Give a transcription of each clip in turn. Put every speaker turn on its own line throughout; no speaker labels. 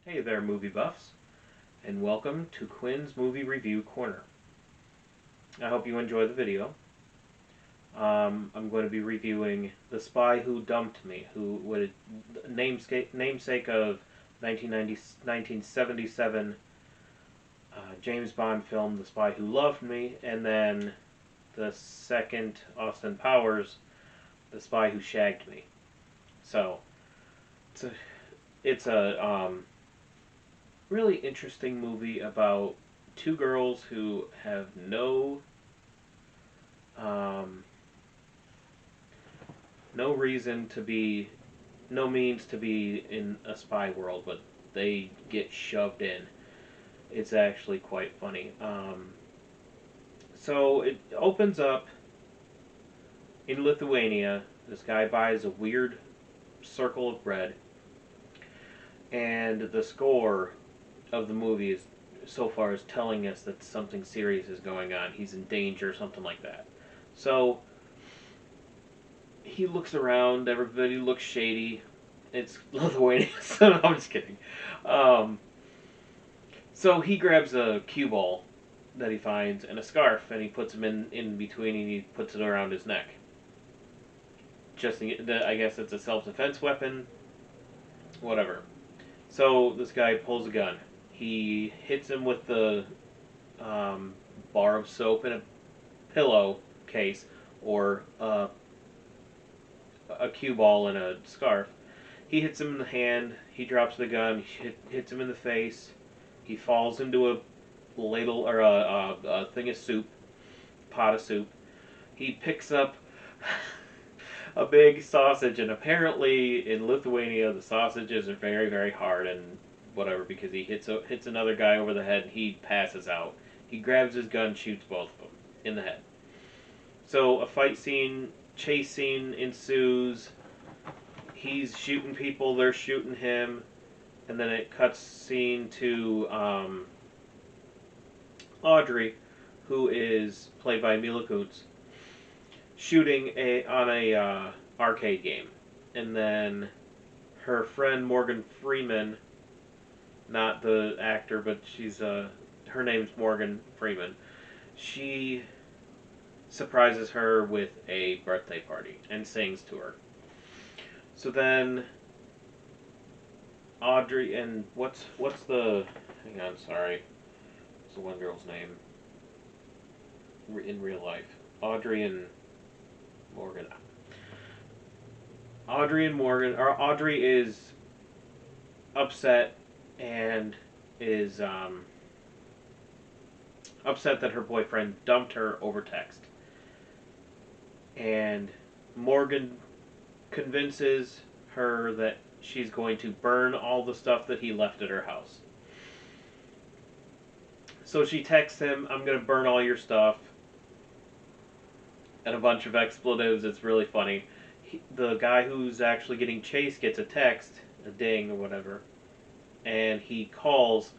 Hey there, movie buffs, and welcome to Quinn's Movie Review Corner. I hope you enjoy the video. I'm going to be reviewing The Spy Who Dumped Me, who was namesake of 1977 James Bond film The Spy Who Loved Me, and then the second Austin Powers, The Spy Who Shagged Me. So it's a it's a really interesting movie about two girls who have um, no reason to be, no means to be in a spy world, but they get shoved in. It's actually quite funny. So it opens up in Lithuania. This guy buys a weird circle of bread, and the score of the movie is so far is telling us that something serious is going on. He's in danger, something like that. So he looks around. Everybody looks shady. It's Lithuania, so no, I'm just kidding. Um, so he grabs a cue ball that he finds and a scarf, and he puts them in between, and he puts it around his neck. I guess it's a self defense weapon, whatever. So this guy pulls a gun. He hits him with the um, bar of soap in a pillow case, or a cue ball in a scarf. He hits him in the hand. He drops the gun. Hits him in the face. He falls into a ladle or a thing of soup, pot of soup. He picks up a big sausage, and apparently in Lithuania the sausages are very very hard and whatever because he hits another guy over the head. And he passes out. He grabs his gun, shoots both of them in the head. So a chase scene ensues. He's shooting people. They're shooting him, and then it cuts scene to Audrey, who is played by Mila Kunis, shooting on a arcade game, and then her friend Morgan Freeman, not the actor, but her name's Morgan Freeman. She surprises her with a birthday party and sings to her. So then Audrey and what's the hang on, sorry. What's the one girl's name in real life? Audrey and Morgan. Audrey is upset and is upset that her boyfriend dumped her over text. And Morgan convinces her that she's going to burn all the stuff that he left at her house. So she texts him, "I'm going to burn all your stuff," and a bunch of expletives. It's really funny. The guy who's actually getting chased gets a text, a ding or whatever, and he calls.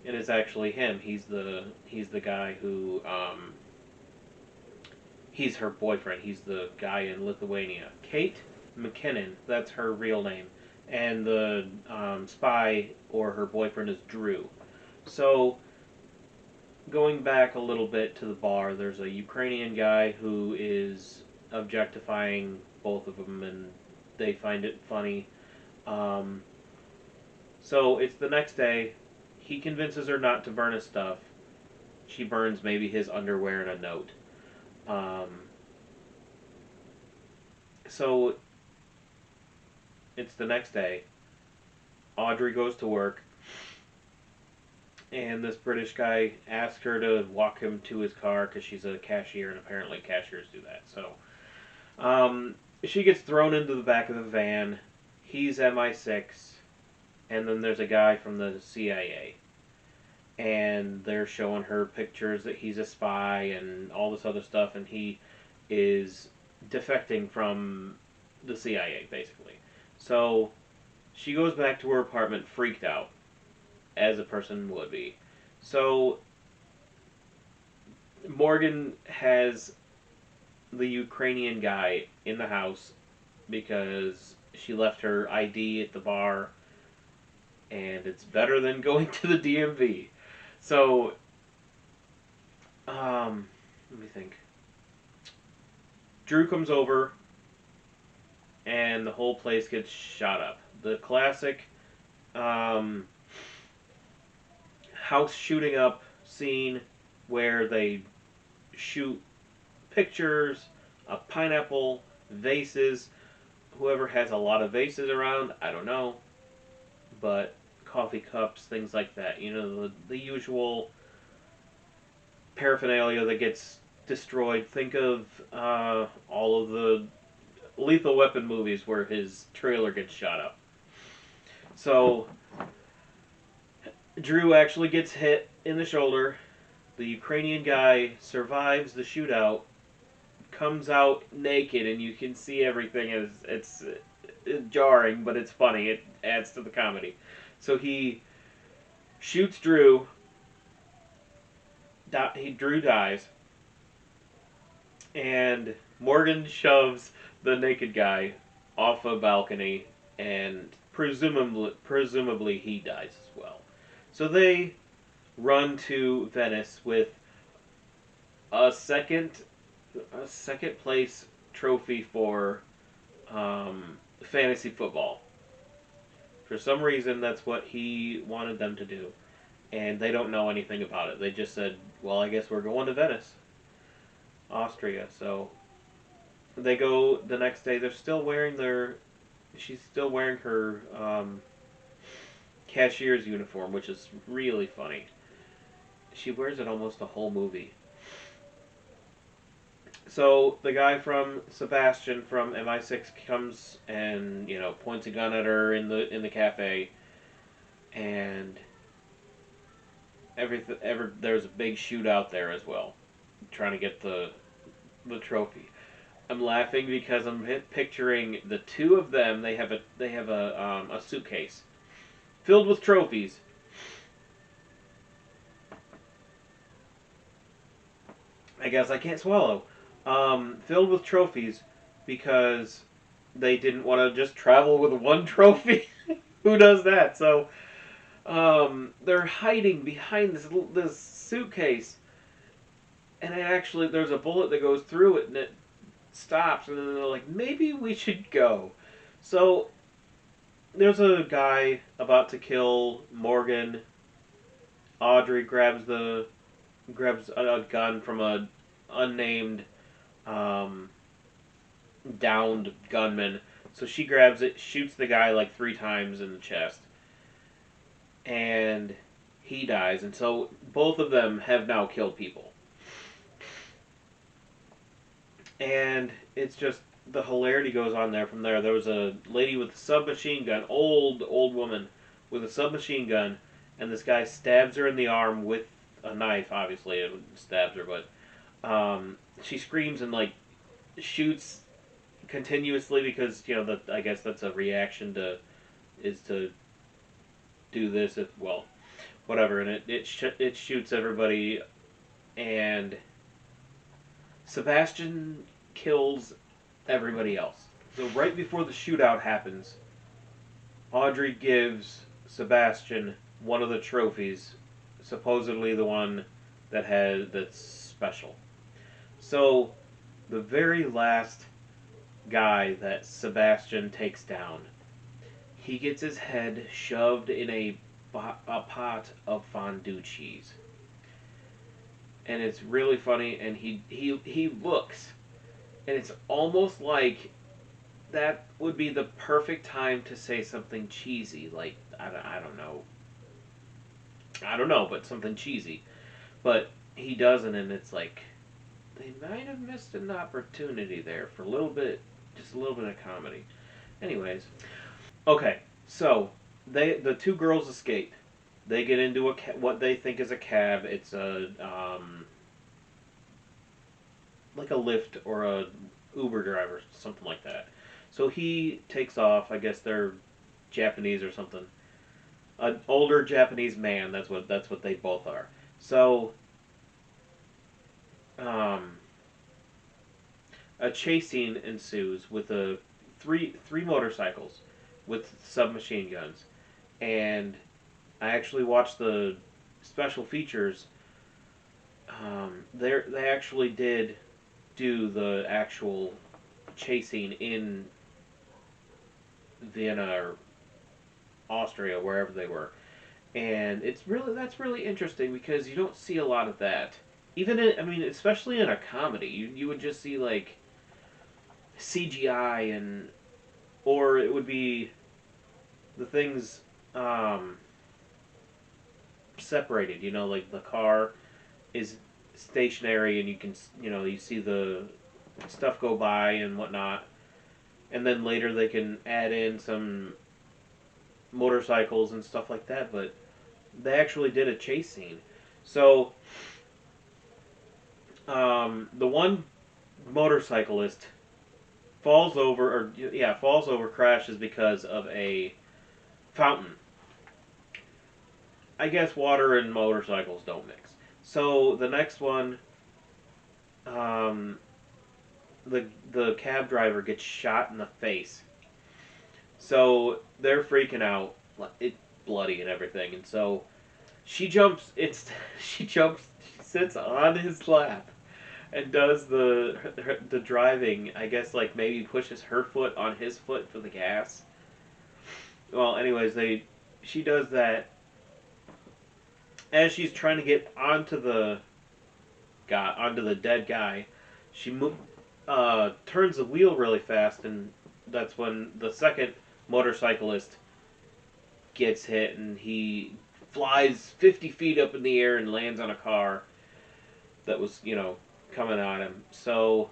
And it's actually him. He's the guy who he's her boyfriend. He's the guy in Lithuania. Kate McKinnon. That's her real name, and the spy or her boyfriend is Drew. So going back a little bit to the bar, there's a Ukrainian guy who is objectifying both of them, and they find it funny. Um, so it's the next day. He convinces her not to burn his stuff. She burns maybe his underwear and a note. Um, so it's the next day. Audrey goes to work, and this British guy asks her to walk him to his car because she's a cashier, and apparently cashiers do that. So she gets thrown into the back of the van. He's MI6, and then there's a guy from the CIA, and they're showing her pictures that he's a spy and all this other stuff, and he is defecting from the CIA basically. So she goes back to her apartment freaked out, as a person would be. So Morgan has the Ukrainian guy in the house because she left her ID at the bar and it's better than going to the DMV. So, let me think. Drew comes over, and the whole place gets shot up. The classic um, house shooting up scene where they shoot pictures, a pineapple, vases. Whoever has a lot of vases around, I don't know, but coffee cups, things like that. You know, the usual paraphernalia that gets destroyed. Think of all of the Lethal Weapon movies where his trailer gets shot up. So Drew actually gets hit in the shoulder. The Ukrainian guy survives the shootout, comes out naked, and you can see everything. It's jarring, but it's funny. It adds to the comedy. So he shoots Drew. Drew dies, and Morgan shoves the naked guy off a balcony, and presumably he dies as well. So they run to Venice with a second place trophy for fantasy football. For some reason, that's what he wanted them to do, and they don't know anything about it. They just said, "Well, I guess we're going to Venice, Austria." So they go the next day. They're still wearing their. She's still wearing her cashier's uniform, which is really funny. She wears it almost the whole movie. So the guy from Sebastian from MI6 comes and points a gun at her in the cafe, and there's a big shootout there as well, trying to get the trophy. I'm laughing because I'm picturing the two of them. They have a suitcase filled with trophies. I guess I can't swallow. Filled with trophies because they didn't want to just travel with one trophy. Who does that? So they're hiding behind this suitcase, and there's a bullet that goes through it, and it stops, and then they're like, maybe we should go. So there's a guy about to kill Morgan. Audrey grabs a gun from a unnamed um, downed gunman. So she grabs it, shoots the guy like 3 times in the chest, and he dies. And so both of them have now killed people. And it's just the hilarity goes on there from there. There was a lady with a submachine gun, old woman with a submachine gun, and this guy stabs her in the arm with a knife. Obviously, it stabs her, but she screams and like shoots continuously because I guess that's a reaction to do this if whatever, and it shoots everybody, and Sebastian kills everybody else. So right before the shootout happens, Audrey gives Sebastian one of the trophies, supposedly the one that's special. So the very last guy that Sebastian takes down, he gets his head shoved in a pot of fondue cheese. And it's really funny, and he looks, and it's almost like that would be the perfect time to say something cheesy, like I don't know, but something cheesy. But he doesn't, and it's like they might have missed an opportunity there for a little bit, just a little bit of comedy. Anyways, okay, so the two girls escape. They get into what they think is a cab. It's a like a Lyft or a Uber driver, something like that. So he takes off. I guess they're Japanese or something. An older Japanese man. That's what they both are. So um, a chase scene ensues with three motorcycles with submachine guns, And I actually watched the special features. They actually did do the actual chasing in Vienna or Austria, wherever they were, and that's really interesting because you don't see a lot of that. Even in, I mean, especially in a comedy, you would just see like CGI and or it would be the things um, separated. You know, like the car is stationary and you can you see the stuff go by and whatnot, and then later they can add in some motorcycles and stuff like that. But they actually did a chase scene, so the one motorcyclist falls over, or yeah, falls over, crashes because of a fountain. I guess water and motorcycles don't mix. So the next one, um, the cab driver gets shot in the face. So they're freaking out. It's bloody and everything, and so she jumps. It's she jumps. She sits on his lap and does the driving. I guess like maybe pushes her foot on his foot for the gas. Well, anyways, they she does that as she's trying to get onto the dead guy. She turns the wheel really fast, and that's when the second motorcyclist gets hit, and he flies 50 feet up in the air and lands on a car that was coming at him. So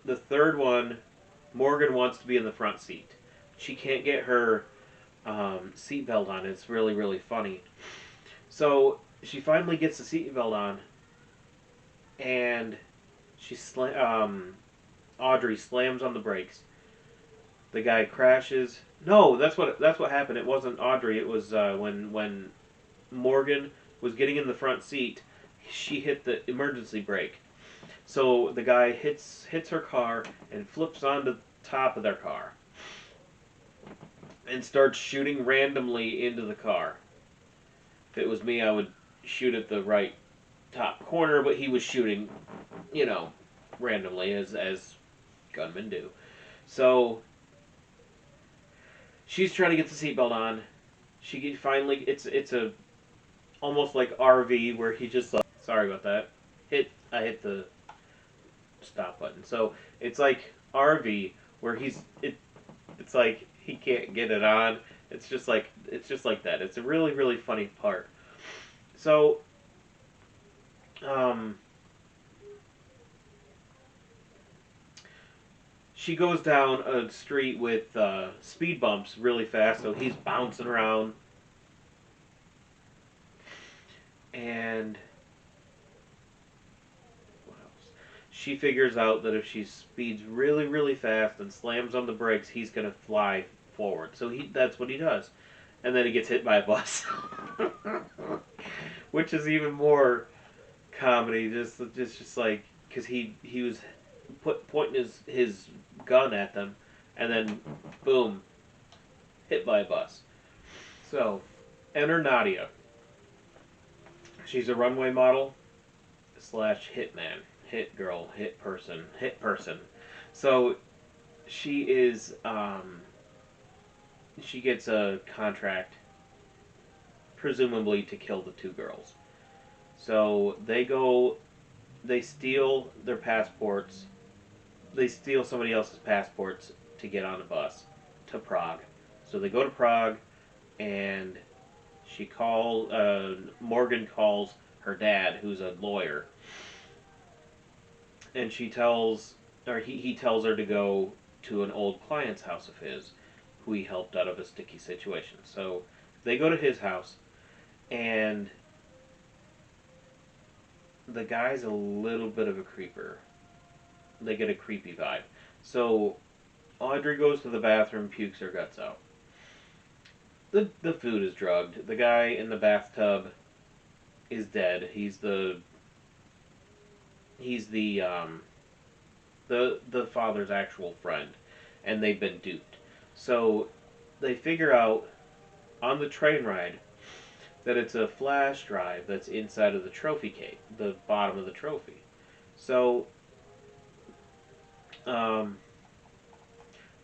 the third one, Morgan wants to be in the front seat. She can't get her seatbelt on. It's really, really funny. So she finally gets the seatbelt on, and Audrey slams on the brakes. The guy crashes. No, that's what happened. It wasn't Audrey. It was when Morgan was getting in the front seat. She hit the emergency brake. So the guy hits her car and flips onto the top of their car and starts shooting randomly into the car. If it was me, I would shoot at the right top corner, but he was shooting, you know, randomly as gunmen do. So she's trying to get the seatbelt on. She finally it's a almost like RV where he just like, sorry about that. I hit the stop button. So it's like RV where it's like he can't get it on. It's just like that. It's a really really funny part. So um, she goes down a street with speed bumps really fast, so he's bouncing around, and what else? She figures out that if she speeds really really fast and slams on the brakes, he's gonna fly forward. So that's what he does, and then he gets hit by a bus, which is even more comedy. Just like because he was pointing his gun at them, and then boom, hit by a bus. So enter Nadia. She's a runway model slash hitman, hit girl, hit person, hit person. So she is she gets a contract, presumably to kill the two girls. So they steal their passports. They steal somebody else's passports to get on a bus to Prague. So they go to Prague, and Morgan calls her dad, who's a lawyer, and he tells her to go to an old client's house of his, who he helped out of a sticky situation. So they go to his house, and the guy's a little bit of a creeper. They get a creepy vibe. So Audrey goes to the bathroom, pukes her guts out. The food is drugged. The guy in the bathtub is dead. He's the father's actual friend, and they've been duped. So they figure out on the train ride that it's a flash drive that's inside of the trophy case, the bottom of the trophy. So um,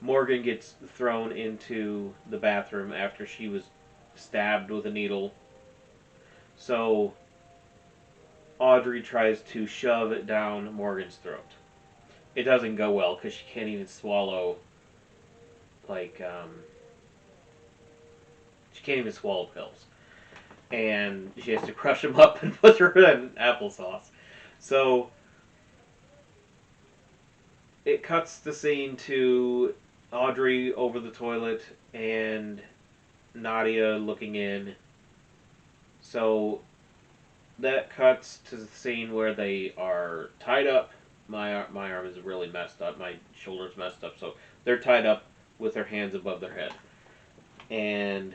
Morgan gets thrown into the bathroom after she was stabbed with a needle. So Audrey tries to shove it down Morgan's throat. It doesn't go well because she can't even swallow, like, she can't even swallow pills. And she has to crush them up and put her in applesauce. So it cuts the scene to Audrey over the toilet and Nadia looking in. So that cuts to the scene where they are tied up. My arm is really messed up. My shoulder's messed up. So they're tied up with their hands above their head. And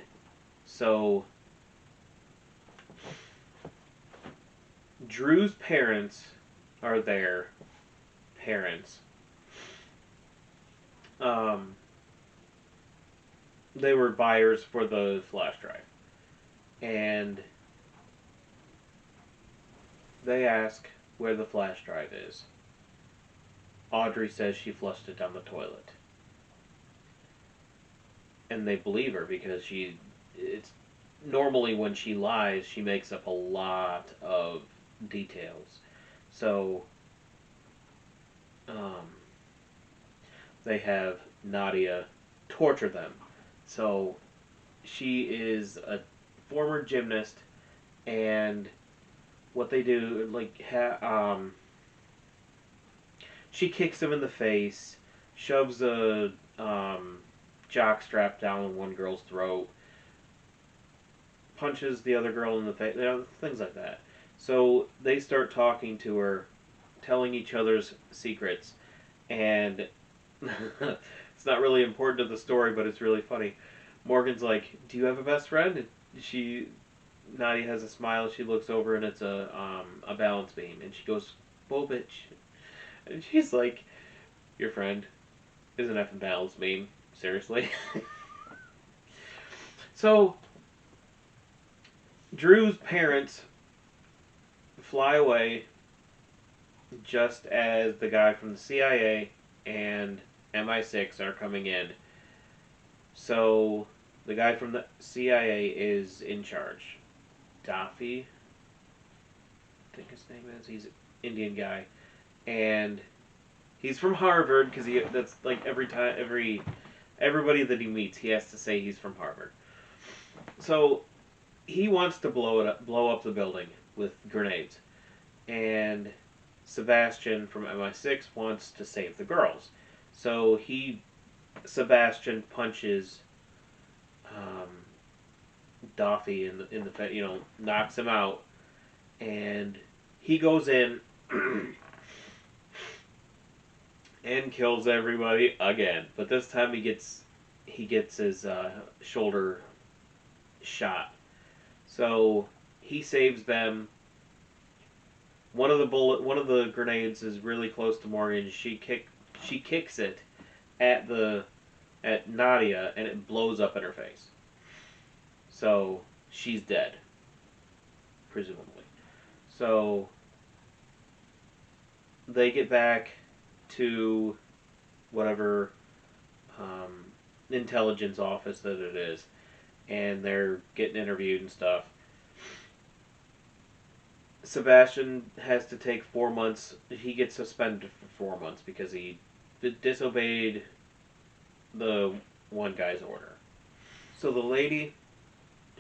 so Drew's parents are there. Parents. Um, they were buyers for the flash drive. And they ask where the flash drive is. Audrey says she flushed it down the toilet. And they believe her because it's normally when she lies, she makes up a lot of details. So um, they have Nadia torture them. So she is a former gymnast, and what they do, like, she kicks him in the face, shoves a jock strap down one girl's throat, punches the other girl in the face, things like that. So they start talking to her, telling each other's secrets, and it's not really important to the story, but it's really funny. Morgan's like, "Do you have a best friend?" And Nadia has a smile. She looks over, and it's a balance beam, and she goes, "Whoa, bitch!" And she's like, "Your friend is an effing balance beam. Seriously." So Drew's parents fly away just as the guy from the CIA and MI6 are coming in. So the guy from the CIA is in charge. Daffy, I think his name is. He's an Indian guy, and he's from Harvard because that's like everybody that he meets, he has to say he's from Harvard. So he wants to blow up the building with grenades, and Sebastian from MI6 wants to save the girls. So Sebastian punches um, Daffy in the face, knocks him out, and he goes in and kills everybody again. But this time he gets his shoulder shot. So he saves them. One of the grenades is really close to Morgan. She kicks it at Nadia, and it blows up in her face. So she's dead, presumably. So they get back to whatever um, intelligence office that it is, and they're getting interviewed and stuff. Sebastian has to take 4 months. He gets suspended for 4 months because he disobeyed the one guy's order. So the lady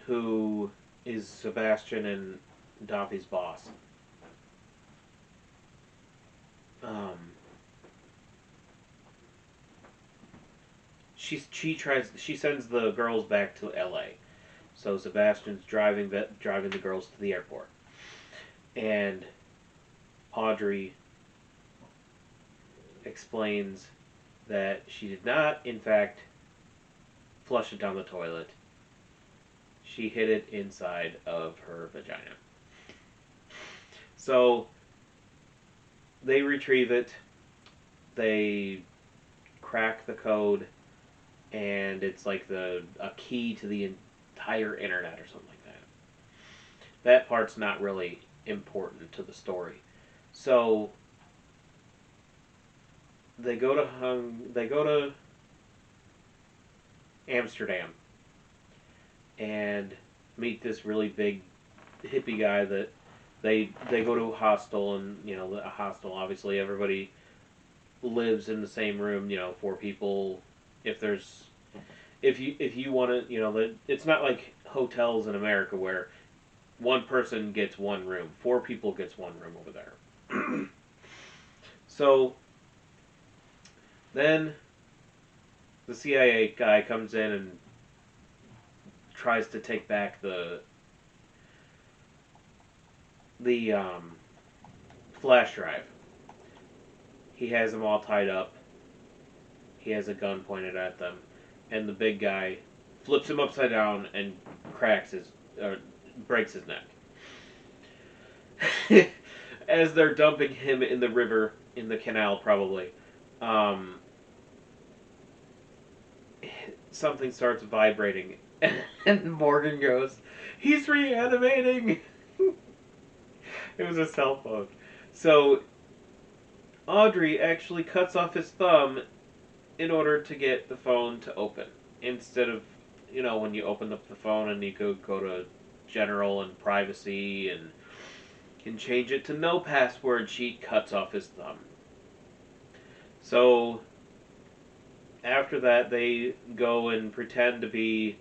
who is Sebastian and Daffy's boss, um, she sends the girls back to L.A. So Sebastian's driving the girls to the airport, and Audrey explains that she did not, in fact, flush it down the toilet. She hid it inside of her vagina. So they retrieve it. They crack the code, and it's like a key to the entire internet or something like that. That part's not really important to the story. So they go to Amsterdam and meet this really big hippie guy that they go to a hostel, and a hostel, obviously everybody lives in the same room, four people. If there's if you want to, it's not like hotels in America where one person gets one room, four people gets one room over there. So then the CIA guy comes in and tries to take back the flash drive. He has them all tied up. He has a gun pointed at them, and the big guy flips him upside down and cracks his, breaks his neck. As they're dumping him in the river, in the canal, probably, um, something starts vibrating, and Morgan goes, "He's reanimating." It was a cell phone. So Audrey actually cuts off his thumb in order to get the phone to open. Instead of, when you open up the phone and you go to general and privacy and can change it to no password, she cuts off his thumb. So after that, they go and pretend to be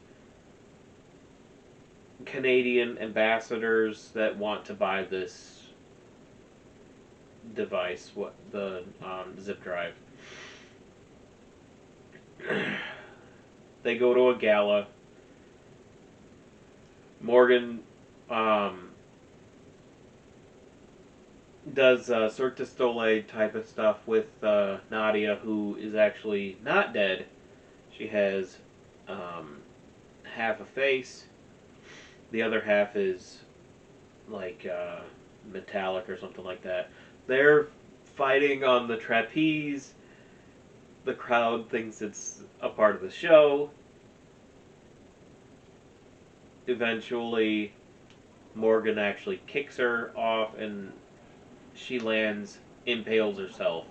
Canadian ambassadors that want to buy this device, what the zip drive. They go to a gala. Morgan does Cirque du Soleil type of stuff with Nadia, who is actually not dead. She has half a face. The other half is like metallic or something like that. They're fighting on the trapeze. The crowd thinks it's a part of the show. Eventually, Morgan actually kicks her off, and she lands, impales herself,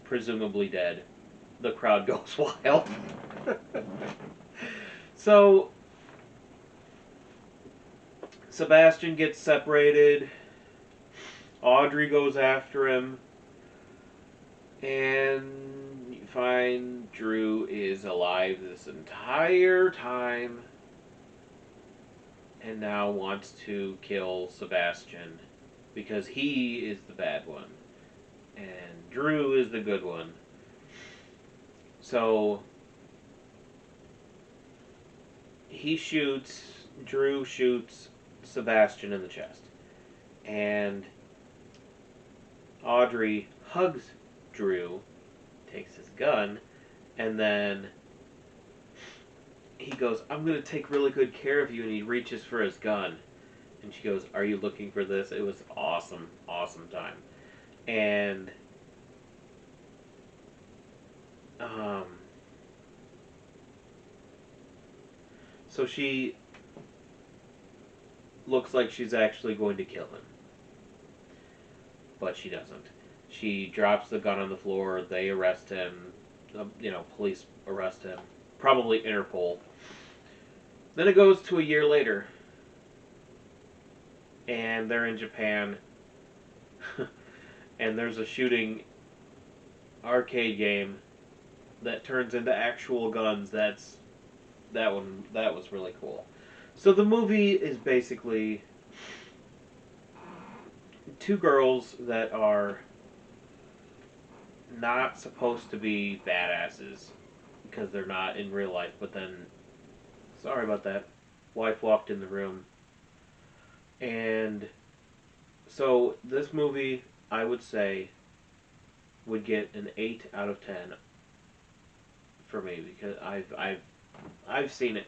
presumably dead. The crowd goes wild. So, Sebastian gets separated. Audrey goes after him. And you find Drew is alive this entire time and now wants to kill Sebastian because he is the bad one and Drew is the good one. So Drew shoots Sebastian in the chest. And Audrey hugs Drew, takes his gun, and then he goes, "I'm going to take really good care of you," and he reaches for his gun. And she goes, "Are you looking for this?" It was awesome, awesome time. And um, so she looks like she's actually going to kill him. But she doesn't. She drops the gun on the floor. They arrest him. Police arrest him. Probably Interpol. Then it goes to a year later. And they're in Japan. And there's a shooting arcade game that turns into actual guns. That was really cool. So the movie is basically two girls that are not supposed to be badasses because they're not in real life, but then, sorry about that, wife walked in the room. And so this movie, I would say, would get an 8 out of 10 for me because I've seen it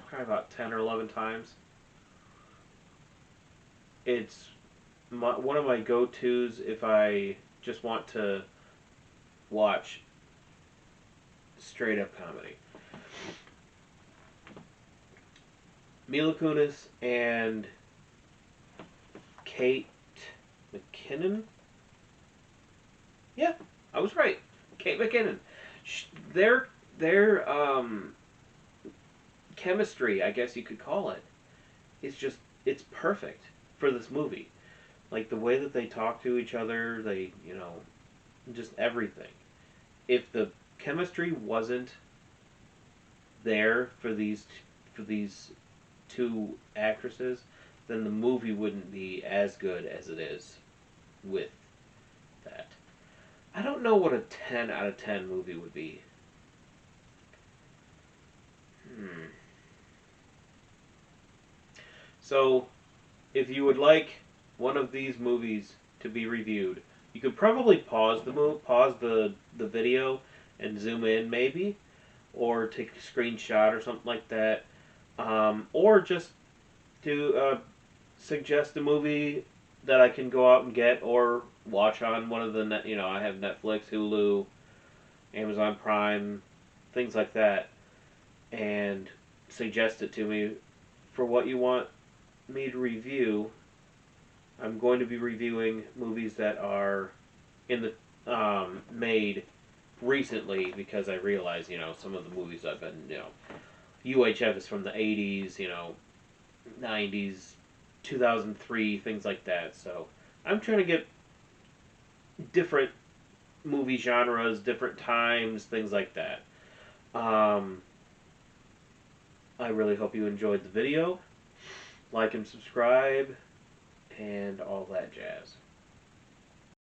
probably about 10 or 11 times. It's one of my go-tos if I just want to watch straight up comedy. Mila Kunis and Kate McKinnon. Yeah, I was right. Kate McKinnon. Their chemistry, I guess you could call it, is just it's perfect for this movie. Like the way that they talk to each other, they just everything. If the chemistry wasn't there for these two actresses, then the movie wouldn't be as good as it is with that. I don't know what a 10 out of 10 movie would be. Hmm. So, if you would like one of these movies to be reviewed, you could probably pause the video and zoom in maybe, or take a screenshot or something like that, or just to suggest a movie that I can go out and get or watch on one of the I have Netflix, Hulu, Amazon Prime, things like that, and suggest it to me for what you want me to review. I'm going to be reviewing movies that are in the made recently because I realize some of the movies I've been UHF is from the 80s, 90s, 2003, things like that. So I'm trying to get different movie genres, different times, things like that. Um, I really hope you enjoyed the video. Like and subscribe, and all that jazz.